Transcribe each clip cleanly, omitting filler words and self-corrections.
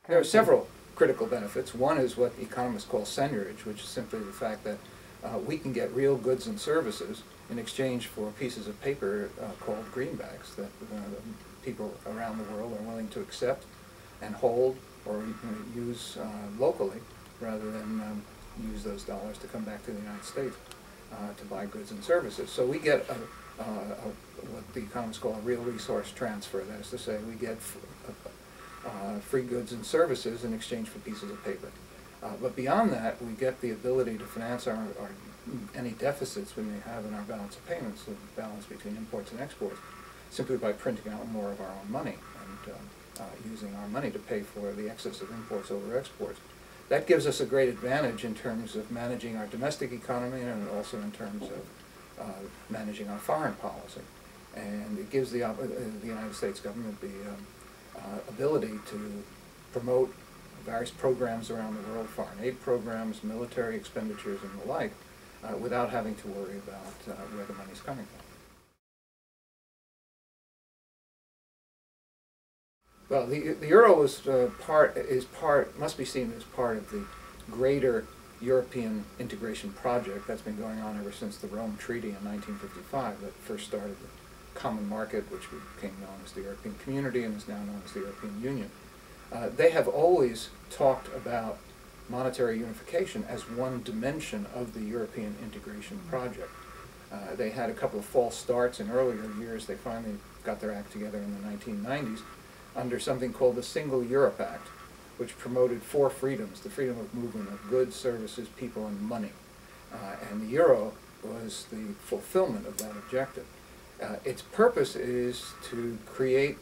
There are several critical benefits. One is what economists call seigniorage, which is simply the fact that we can get real goods and services in exchange for pieces of paper called greenbacks that people around the world are willing to accept and hold or use locally, rather than use those dollars to come back to the United States to buy goods and services. So we get what the economists call a real resource transfer. That is to say, we get free goods and services in exchange for pieces of paper. But beyond that, we get the ability to finance any deficits we may have in our balance of payments, the balance between imports and exports, simply by printing out more of our own money and using our money to pay for the excess of imports over exports. That gives us a great advantage in terms of managing our domestic economy and also in terms of managing our foreign policy. And it gives the United States government the ability to promote various programs around the world, foreign aid programs, military expenditures, and the like, without having to worry about where the money's coming from. Well, the euro must be seen as part of the greater European integration project that's been going on ever since the Rome Treaty in 1955 that first started the common market, which became known as the European Community and is now known as the European Union. They have always talked about monetary unification as one dimension of the European integration project. They had a couple of false starts in earlier years. They finally got their act together in the 1990s under something called the Single Europe Act, which promoted four freedoms: the freedom of movement of goods, services, people, and money. And the euro was the fulfillment of that objective. Its purpose is to create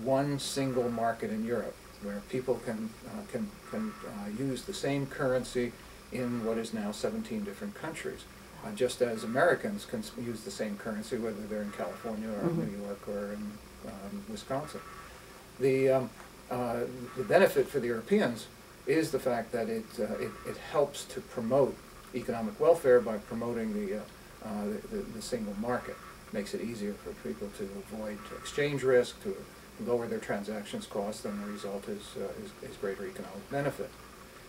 one single market in Europe, where people can use the same currency in what is now 17 different countries, just as Americans can use the same currency whether they're in California or New York or in Wisconsin. The benefit for the Europeans is the fact that it helps to promote economic welfare by promoting the single market. Makes it easier for people to avoid exchange risk, to lower their transactions costs, and the result is greater economic benefit.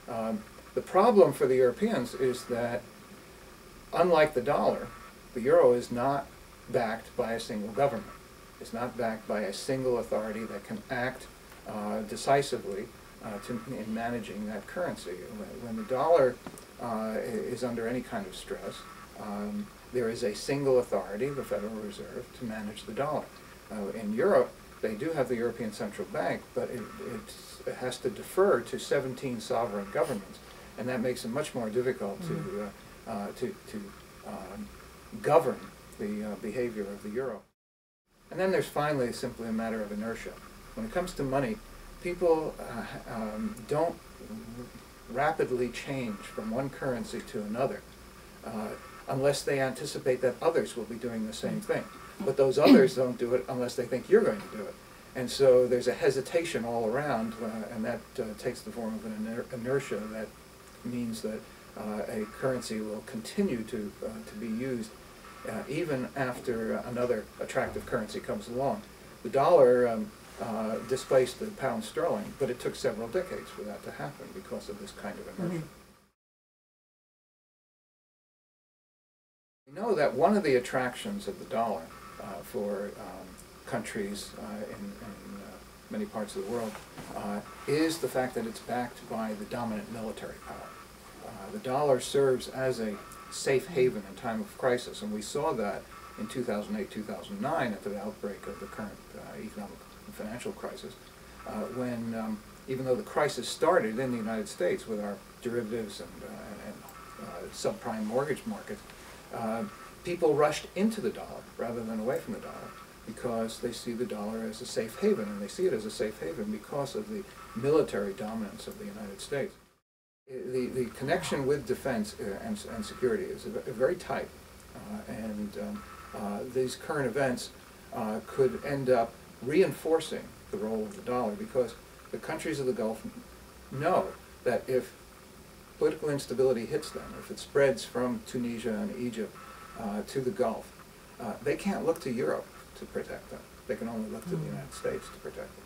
The problem for the Europeans is that, unlike the dollar, the euro is not backed by a single government. It's not backed by a single authority that can act decisively in managing that currency. When the dollar is under any kind of stress, there is a single authority, the Federal Reserve, to manage the dollar. In Europe, they do have the European Central Bank, but it has to defer to 17 sovereign governments, and that makes it much more difficult to govern the behavior of the euro. And then there's finally simply a matter of inertia. When it comes to money, people don't rapidly change from one currency to another unless they anticipate that others will be doing the same thing. But those others don't do it unless they think you're going to do it. And so there's a hesitation all around, and that takes the form of an inertia that means that a currency will continue to be used even after another attractive currency comes along. The dollar displaced the pound sterling, but it took several decades for that to happen because of this kind of inertia. We know that one of the attractions of the dollar for countries in many parts of the world is the fact that it's backed by the dominant military power. The dollar serves as a safe haven in time of crisis, and we saw that in 2008-2009 at the outbreak of the current economic and financial crisis, when even though the crisis started in the United States with our derivatives and subprime mortgage markets, people rushed into the dollar rather than away from the dollar because they see the dollar as a safe haven, and they see it as a safe haven because of the military dominance of the United States. The connection with defense and security is very tight, and these current events could end up reinforcing the role of the dollar, because the countries of the Gulf know that if political instability hits them, if it spreads from Tunisia and Egypt to the Gulf, they can't look to Europe to protect them. They can only look to the United States to protect them.